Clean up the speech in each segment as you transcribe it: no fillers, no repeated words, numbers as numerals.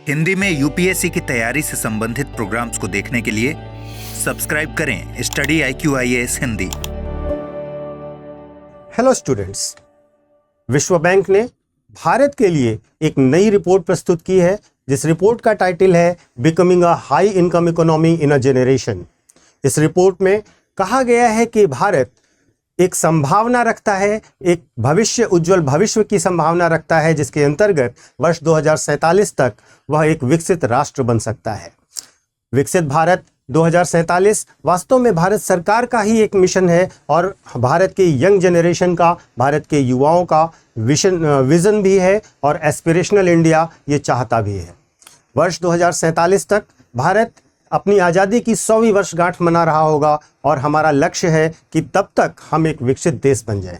हिंदी में यूपीएससी की तैयारी से संबंधित प्रोग्राम्स को देखने के लिए सब्सक्राइब करें study IQ-IAS Hindi. Hello students, विश्व बैंक ने भारत के लिए एक नई रिपोर्ट प्रस्तुत की है जिस रिपोर्ट का टाइटल है becoming a high income economy in a generation. इस रिपोर्ट में कहा गया है कि भारत एक संभावना रखता है, एक भविष्य उज्जवल भविष्य की संभावना रखता है जिसके अंतर्गत वर्ष 2047 तक वह एक विकसित राष्ट्र बन सकता है। विकसित भारत 2047 वास्तव में भारत सरकार का ही एक मिशन है और भारत के यंग जनरेशन का, भारत के युवाओं का विजन भी है और एस्पिरेशनल इंडिया ये चाहता भी है। वर्ष 2047 तक भारत अपनी आज़ादी की 100वीं वर्षगांठ मना रहा होगा और हमारा लक्ष्य है कि तब तक हम एक विकसित देश बन जाएं।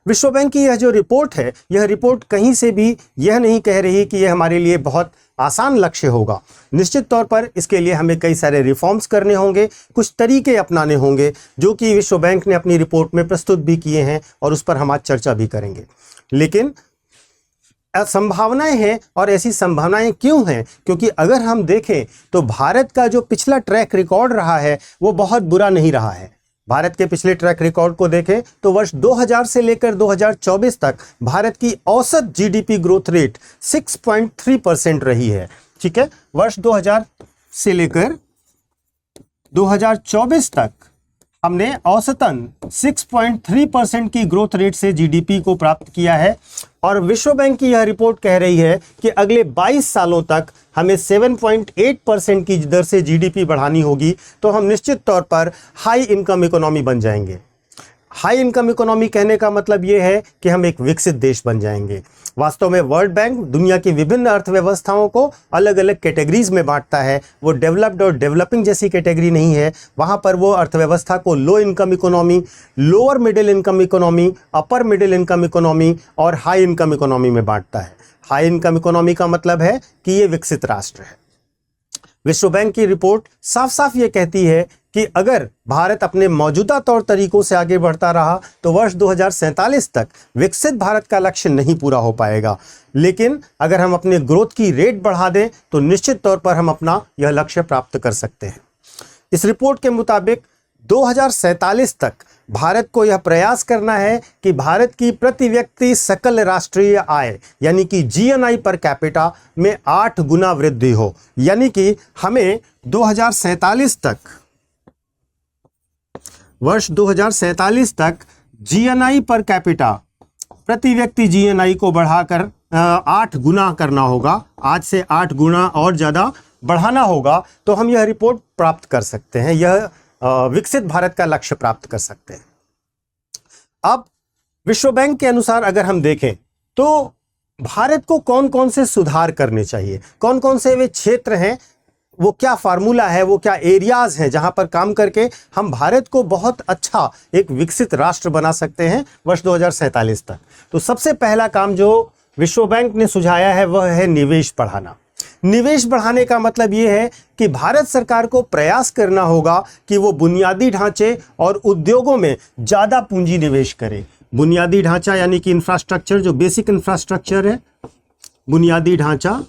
विश्व बैंक की यह जो रिपोर्ट है, यह रिपोर्ट कहीं से भी यह नहीं कह रही कि यह हमारे लिए बहुत आसान लक्ष्य होगा। निश्चित तौर पर इसके लिए हमें कई सारे रिफॉर्म्स करने होंगे, कुछ तरीके अपनाने होंगे जो कि विश्व बैंक ने अपनी रिपोर्ट में प्रस्तुत भी किए हैं और उस पर हम आज चर्चा भी करेंगे। लेकिन संभावनाएं हैं और ऐसी संभावनाएं क्यों हैं? क्योंकि अगर हम देखें तो भारत का जो पिछला ट्रैक रिकॉर्ड रहा है वो बहुत बुरा नहीं रहा है। भारत के पिछले ट्रैक रिकॉर्ड को देखें तो वर्ष 2000 से लेकर 2024 तक भारत की औसत जीडीपी ग्रोथ रेट 6.3% रही है। ठीक है, वर्ष 2000 से लेकर 2024 तक हमने औसतन 6.3% की ग्रोथ रेट से जीडीपी को प्राप्त किया है और विश्व बैंक की यह रिपोर्ट कह रही है कि अगले 22 सालों तक हमें 7.8% की दर से जीडीपी बढ़ानी होगी, तो हम निश्चित तौर पर हाई इनकम इकोनॉमी बन जाएंगे। हाई इनकम इकोनॉमी कहने का मतलब यह है कि हम एक विकसित देश बन जाएंगे। वास्तव में वर्ल्ड बैंक दुनिया की विभिन्न अर्थव्यवस्थाओं को अलग अलग कैटेगरीज में बांटता है। वो डेवलप्ड और डेवलपिंग जैसी कैटेगरी नहीं है। वहाँ पर वो अर्थव्यवस्था को low income economy, lower middle income economy, upper middle income economy और हाई इनकम इकोनॉमी में बांटता है। हाई इनकम इकोनॉमी का मतलब है कि ये विकसित राष्ट्र है। विश्व बैंक की रिपोर्ट साफ साफ ये कहती है कि अगर भारत अपने मौजूदा तौर तरीकों से आगे बढ़ता रहा तो वर्ष 2047 तक विकसित भारत का लक्ष्य नहीं पूरा हो पाएगा। लेकिन अगर हम अपने ग्रोथ की रेट बढ़ा दें तो निश्चित तौर पर हम अपना यह लक्ष्य प्राप्त कर सकते हैं। इस रिपोर्ट के मुताबिक 2047 तक भारत को यह प्रयास करना है कि भारत की प्रति व्यक्ति सकल राष्ट्रीय आय यानी कि GNI पर कैपिटा में 8 गुना वृद्धि हो। यानी कि हमें 2047 तक, वर्ष 2047 तक GNI पर कैपिटा, प्रति व्यक्ति GNI को बढ़ाकर 8 गुना करना होगा। आज से 8 गुना और ज़्यादा बढ़ाना होगा तो हम यह रिपोर्ट प्राप्त कर सकते हैं, यह विकसित भारत का लक्ष्य प्राप्त कर सकते हैं। अब विश्व बैंक के अनुसार अगर हम देखें तो भारत को कौन कौन से सुधार करने चाहिए, कौन कौन से वे क्षेत्र हैं, वो क्या फार्मूला है, वो क्या एरियाज हैं जहां पर काम करके हम भारत को बहुत अच्छा एक विकसित राष्ट्र बना सकते हैं वर्ष 2047 तक। तो सबसे पहला काम जो विश्व बैंक ने सुझाया है वह है निवेश बढ़ाना। निवेश बढ़ाने का मतलब यह है कि भारत सरकार को प्रयास करना होगा कि वो बुनियादी ढांचे और उद्योगों में ज्यादा पूंजी निवेश करे। बुनियादी ढांचा यानी कि इंफ्रास्ट्रक्चर, जो बेसिक इंफ्रास्ट्रक्चर है, बुनियादी ढांचा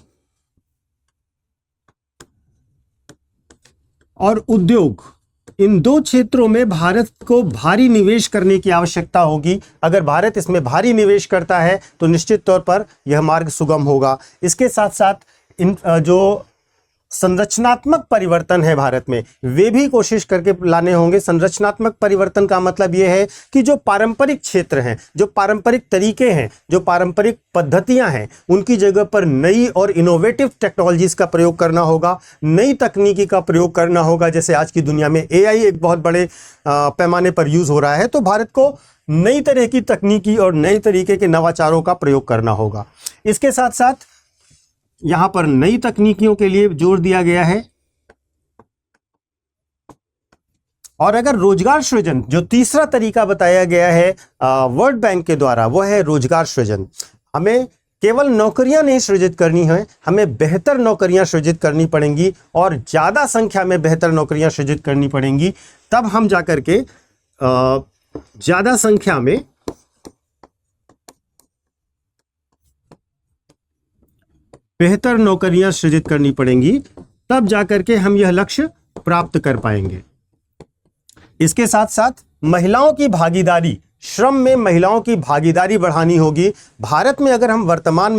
और उद्योग, इन दो क्षेत्रों में भारत को भारी निवेश करने की आवश्यकता होगी। अगर भारत इसमें भारी निवेश करता है तो निश्चित तौर पर यह मार्ग सुगम होगा। इसके साथ साथ इन जो संरचनात्मक परिवर्तन है भारत में, वे भी कोशिश करके लाने होंगे। संरचनात्मक परिवर्तन का मतलब यह है कि जो पारंपरिक क्षेत्र हैं, जो पारंपरिक तरीके हैं, जो पारंपरिक पद्धतियां हैं, उनकी जगह पर नई और इनोवेटिव टेक्नोलॉजीज का प्रयोग करना होगा, नई तकनीकी का प्रयोग करना होगा। जैसे आज की दुनिया में AI एक बहुत बड़े पैमाने पर यूज हो रहा है, तो भारत को नई तरह की तकनीकी और नई तरीके के नवाचारों का प्रयोग करना होगा। इसके साथ साथ यहां पर नई तकनीकियों के लिए जोर दिया गया है। और अगर रोजगार सृजन, जो तीसरा तरीका बताया गया है वर्ल्ड बैंक के द्वारा, वह है रोजगार सृजन। हमें केवल नौकरियां नहीं सृजित करनी है, हमें बेहतर नौकरियां सृजित करनी पड़ेंगी और ज्यादा संख्या में बेहतर नौकरियां सृजित करनी पड़ेंगी। तब हम जाकर के ज्यादा संख्या में बेहतर नौकरियां सृजित करनी पड़ेंगी, तब जाकर के हम यह लक्ष्य प्राप्त कर पाएंगे। इसके साथ साथ महिलाओं की भागीदारी, श्रम में महिलाओं की भागीदारी बढ़ानी होगी। भारत में अगर हम वर्तमान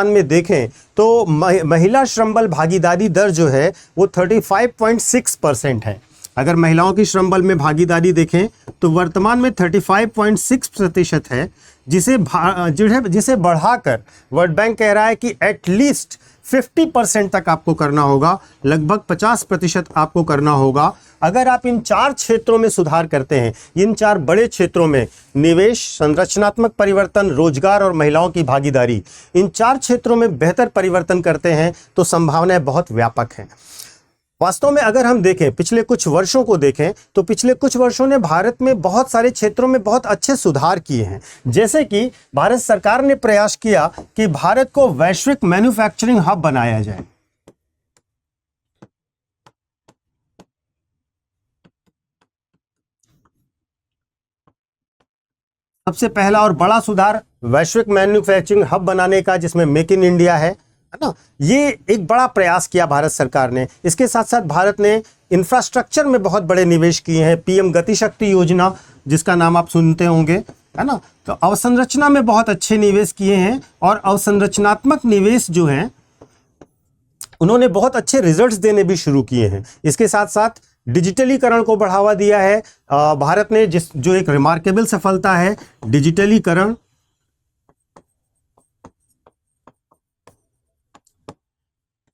में देखें तो महिला श्रम बल भागीदारी दर जो है वो 35.6% है। अगर महिलाओं की श्रम बल में भागीदारी देखें तो वर्तमान में 35.6% है, जिसे बढ़ाकर वर्ल्ड बैंक कह रहा है कि एटलीस्ट 50% तक आपको करना होगा, लगभग 50% आपको करना होगा। अगर आप इन 4 क्षेत्रों में सुधार करते हैं, इन 4 बड़े क्षेत्रों में निवेश, संरचनात्मक परिवर्तन, रोजगार और महिलाओं की भागीदारी, इन 4 क्षेत्रों में बेहतर परिवर्तन करते हैं तो संभावनाएं बहुत व्यापक हैं। वास्तव में अगर हम देखें, पिछले कुछ वर्षों को देखें तो पिछले कुछ वर्षों ने भारत में बहुत सारे क्षेत्रों में बहुत अच्छे सुधार किए हैं। जैसे कि भारत सरकार ने प्रयास किया कि भारत को वैश्विक मैन्युफैक्चरिंग हब बनाया जाए। सबसे पहला और बड़ा सुधार वैश्विक मैन्युफैक्चरिंग हब बनाने का, जिसमें मेक इन इंडिया है ना, ये एक बड़ा प्रयास किया भारत सरकार ने। इसके साथ साथ भारत ने इंफ्रास्ट्रक्चर में बहुत बड़े निवेश किए हैं। पीएम गति शक्ति योजना, जिसका नाम आप सुनते होंगे, है ना, तो अवसंरचना में बहुत अच्छे निवेश किए हैं और अवसंरचनात्मक निवेश जो हैं उन्होंने बहुत अच्छे रिजल्ट्स देने भी शुरू किए हैं। इसके साथ साथ डिजिटलीकरण को बढ़ावा दिया है भारत ने, जो एक रिमार्केबल सफलता है डिजिटलीकरण।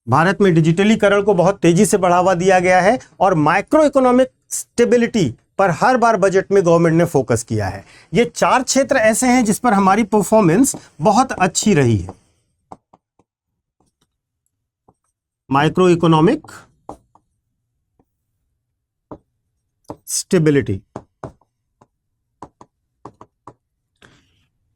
भारत में डिजिटलीकरण को बहुत तेजी से बढ़ावा दिया गया है और माइक्रो इकोनॉमिक स्टेबिलिटी पर हर बार बजट में गवर्नमेंट ने फोकस किया है। ये 4 क्षेत्र ऐसे हैं जिस पर हमारी परफॉर्मेंस बहुत अच्छी रही है। माइक्रो इकोनॉमिक स्टेबिलिटी,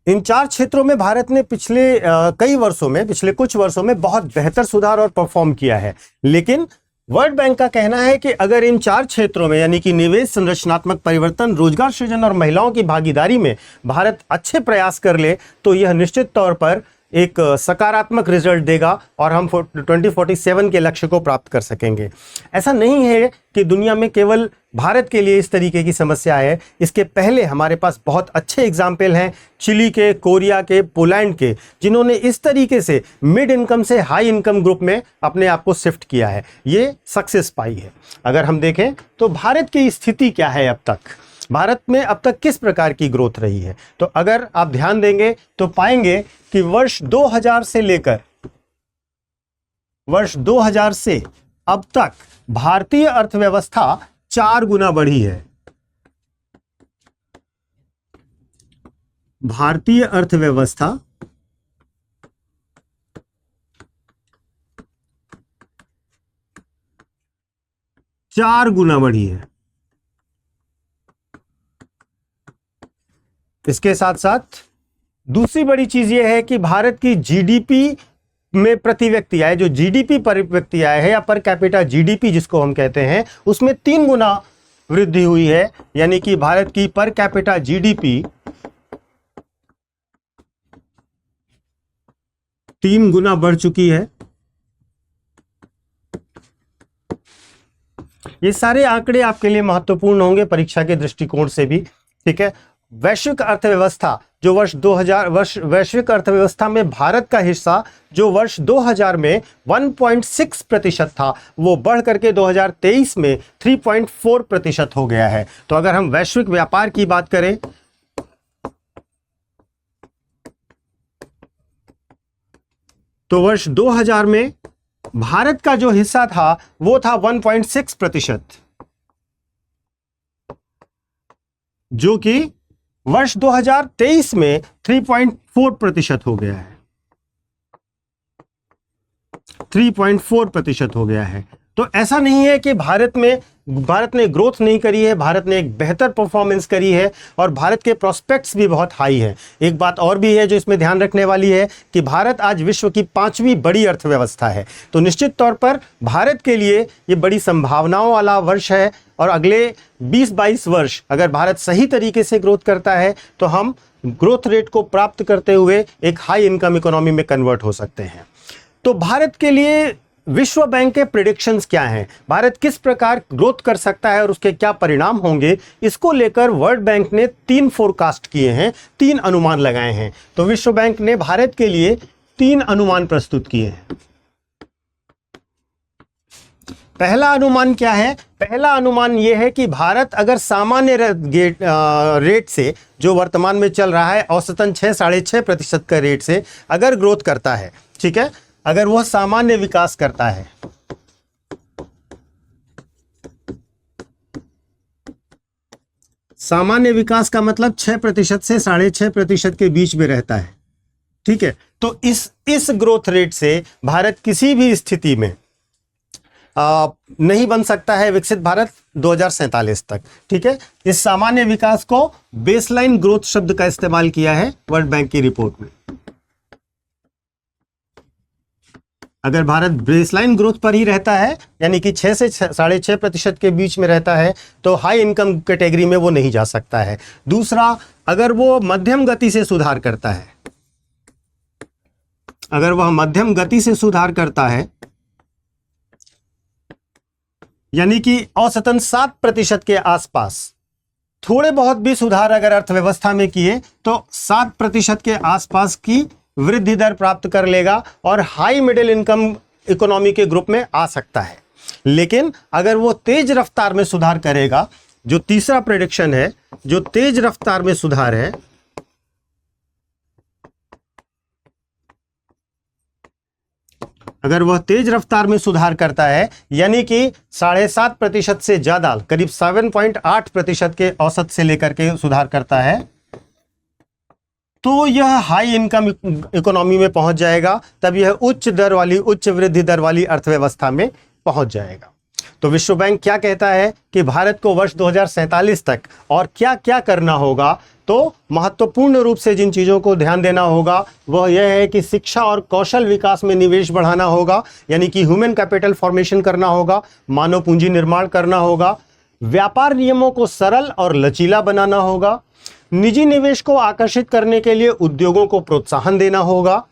इन 4 क्षेत्रों में भारत ने पिछले कुछ वर्षों में बहुत बेहतर सुधार और परफॉर्म किया है। लेकिन वर्ल्ड बैंक का कहना है कि अगर इन 4 क्षेत्रों में, यानी कि निवेश, संरचनात्मक परिवर्तन, रोजगार सृजन और महिलाओं की भागीदारी में भारत अच्छे प्रयास कर ले तो यह निश्चित तौर पर एक सकारात्मक रिजल्ट देगा और हम 2047 के लक्ष्य को प्राप्त कर सकेंगे। ऐसा नहीं है कि दुनिया में केवल भारत के लिए इस तरीके की समस्या है। इसके पहले हमारे पास बहुत अच्छे एग्जाम्पल हैं चिली के, कोरिया के, पोलैंड के, जिन्होंने इस तरीके से मिड इनकम से हाई इनकम ग्रुप में अपने आप को शिफ्ट किया है, ये सक्सेस पाई है। अगर हम देखें तो भारत की स्थिति क्या है अब तक, भारत में अब तक किस प्रकार की ग्रोथ रही है, तो अगर आप ध्यान देंगे तो पाएंगे कि वर्ष 2000 से लेकर वर्ष 2000 से अब तक भारतीय अर्थव्यवस्था 4 गुना बढ़ी है। भारतीय अर्थव्यवस्था 4 गुना बढ़ी है। इसके साथ साथ दूसरी बड़ी चीज यह है कि भारत की जीडीपी में प्रति व्यक्ति आय, जो जीडीपी पर व्यक्ति आय है या पर कैपिटा जीडीपी जिसको हम कहते हैं, उसमें 3 गुना वृद्धि हुई है। यानी कि भारत की पर कैपिटा जीडीपी 3 गुना बढ़ चुकी है। ये सारे आंकड़े आपके लिए महत्वपूर्ण होंगे परीक्षा के दृष्टिकोण से भी, ठीक है। वैश्विक अर्थव्यवस्था जो वैश्विक अर्थव्यवस्था में भारत का हिस्सा जो वर्ष 2000 में 1.6% था, वो बढ़ करके 2023 में 3.4% हो गया है। तो अगर हम वैश्विक व्यापार की बात करें तो वर्ष 2000 में भारत का जो हिस्सा था वो था 1.6%, जो कि वर्ष 2023 में 3.4% हो गया है। 3.4% हो गया है। तो ऐसा नहीं है कि भारत ने ग्रोथ नहीं करी है, भारत ने एक बेहतर परफॉर्मेंस करी है और भारत के प्रोस्पेक्ट्स भी बहुत हाई हैं। एक बात और भी है जो इसमें ध्यान रखने वाली है कि भारत आज विश्व की 5वीं बड़ी अर्थव्यवस्था है। तो निश्चित तौर पर भारत के लिए ये बड़ी संभावनाओं वाला वर्ष है और अगले 20-22 वर्ष अगर भारत सही तरीके से ग्रोथ करता है तो हम ग्रोथ रेट को प्राप्त करते हुए एक हाई इनकम इकोनॉमी में कन्वर्ट हो सकते हैं। तो भारत के लिए विश्व बैंक के प्रेडिक्शंस क्या हैं, भारत किस प्रकार ग्रोथ कर सकता है और उसके क्या परिणाम होंगे, इसको लेकर वर्ल्ड बैंक ने 3 फोरकास्ट किए हैं, 3 अनुमान लगाए हैं। तो विश्व बैंक ने भारत के लिए 3 अनुमान प्रस्तुत किए हैं। पहला अनुमान क्या है? पहला अनुमान यह है कि भारत अगर सामान्य रेट से, जो वर्तमान में चल रहा है औसतन 6-6.5% का रेट से अगर ग्रोथ करता है, ठीक है, अगर वह सामान्य विकास करता है, सामान्य विकास का मतलब 6% से 6.5% के बीच में रहता है, ठीक है, तो इस ग्रोथ रेट से भारत किसी भी स्थिति में नहीं बन सकता है विकसित भारत 2047 तक, ठीक है। इस सामान्य विकास को बेसलाइन ग्रोथ शब्द का इस्तेमाल किया है वर्ल्ड बैंक की रिपोर्ट में। अगर भारत बेसलाइन ग्रोथ पर ही रहता है, यानी कि 6 से 6.5% के बीच में रहता है, तो हाई इनकम कैटेगरी में वो नहीं जा सकता है। दूसरा, अगर वो मध्यम गति से सुधार करता है, अगर वह मध्यम गति से सुधार करता है, यानी कि औसतन 7% के आसपास, थोड़े बहुत भी सुधार अगर अर्थव्यवस्था में किए तो 7% के आसपास की वृद्धि दर प्राप्त कर लेगा और हाई मिडिल इनकम इकोनॉमी के ग्रुप में आ सकता है। लेकिन अगर वो तेज रफ्तार में सुधार करेगा, जो तीसरा प्रेडिक्शन है, जो तेज रफ्तार में सुधार है, अगर वह तेज रफ्तार में सुधार करता है, यानी कि 7.5% से ज्यादा, करीब 7.8% के औसत से लेकर के सुधार करता है, तो यह हाई इनकम इकोनॉमी में पहुंच जाएगा, तब यह उच्च दर वाली, उच्च वृद्धि दर वाली अर्थव्यवस्था में पहुंच जाएगा। तो विश्व बैंक क्या कहता है कि भारत को वर्ष 2047 तक और क्या क्या करना होगा, तो महत्वपूर्ण रूप से जिन चीज़ों को ध्यान देना होगा वह यह है कि शिक्षा और कौशल विकास में निवेश बढ़ाना होगा, यानी कि ह्यूमन कैपिटल फॉर्मेशन करना होगा, मानव पूंजी निर्माण करना होगा, व्यापार नियमों को सरल और लचीला बनाना होगा, निजी निवेश को आकर्षित करने के लिए उद्योगों को प्रोत्साहन देना होगा,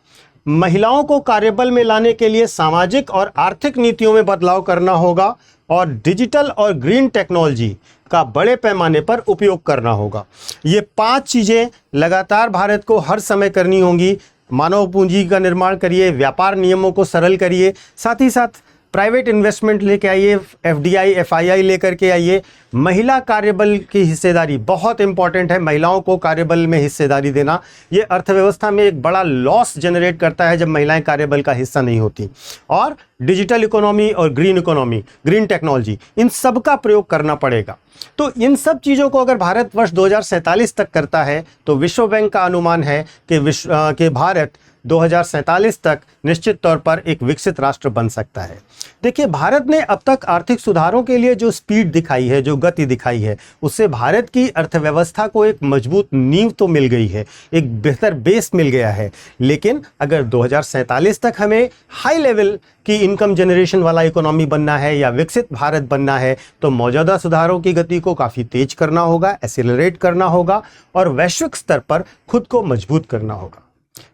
महिलाओं को कार्यबल में लाने के लिए सामाजिक और आर्थिक नीतियों में बदलाव करना होगा और डिजिटल और ग्रीन टेक्नोलॉजी का बड़े पैमाने पर उपयोग करना होगा। ये 5 चीजें लगातार भारत को हर समय करनी होंगी। मानव पूंजी का निर्माण करिए, व्यापार नियमों को सरल करिए, साथ ही साथ प्राइवेट इन्वेस्टमेंट लेके आइए, एफडीआई, एफआईआई लेकर के आइए। महिला कार्यबल की हिस्सेदारी बहुत इंपॉर्टेंट है, महिलाओं को कार्यबल में हिस्सेदारी देना, ये अर्थव्यवस्था में एक बड़ा लॉस जनरेट करता है जब महिलाएं कार्यबल का हिस्सा नहीं होती। और डिजिटल इकोनॉमी और ग्रीन इकोनॉमी, ग्रीन टेक्नोलॉजी, इन सब का प्रयोग करना पड़ेगा। तो इन सब चीज़ों को अगर भारत वर्ष 2047 तक करता है तो विश्व बैंक का अनुमान है कि भारत 2047 तक निश्चित तौर पर एक विकसित राष्ट्र बन सकता है। देखिए, भारत ने अब तक आर्थिक सुधारों के लिए जो स्पीड दिखाई है, जो गति दिखाई है, उससे भारत की अर्थव्यवस्था को एक मजबूत नींव तो मिल गई है, एक बेहतर बेस मिल गया है। लेकिन अगर 2047 तक हमें हाई लेवल की इनकम जनरेशन वाला इकोनॉमी बनना है या विकसित भारत बनना है, तो मौजूदा सुधारों की गति को काफ़ी तेज करना होगा, एक्सेलरेट करना होगा और वैश्विक स्तर पर खुद को मजबूत करना होगा।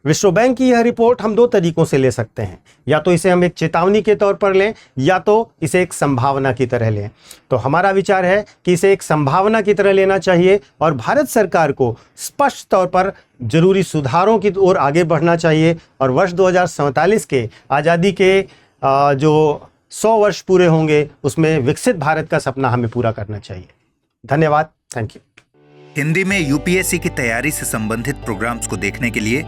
विश्व बैंक की यह रिपोर्ट हम 2 तरीकों से ले सकते हैं, या तो इसे हम एक चेतावनी के तौर पर लें या तो इसे एक संभावना की तरह लें। तो हमारा विचार है कि इसे एक संभावना की तरह लेना चाहिए और भारत सरकार को स्पष्ट तौर पर जरूरी सुधारों की ओर आगे बढ़ना चाहिए और वर्ष 2047 के आज़ादी के जो 100 वर्ष पूरे होंगे उसमें विकसित भारत का सपना हमें पूरा करना चाहिए। धन्यवाद, थैंक यू। हिंदी में यूपीएससी की तैयारी से संबंधित प्रोग्राम्स को देखने के लिए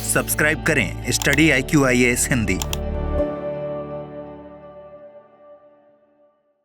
सब्सक्राइब करें स्टडी IQ IAS हिंदी।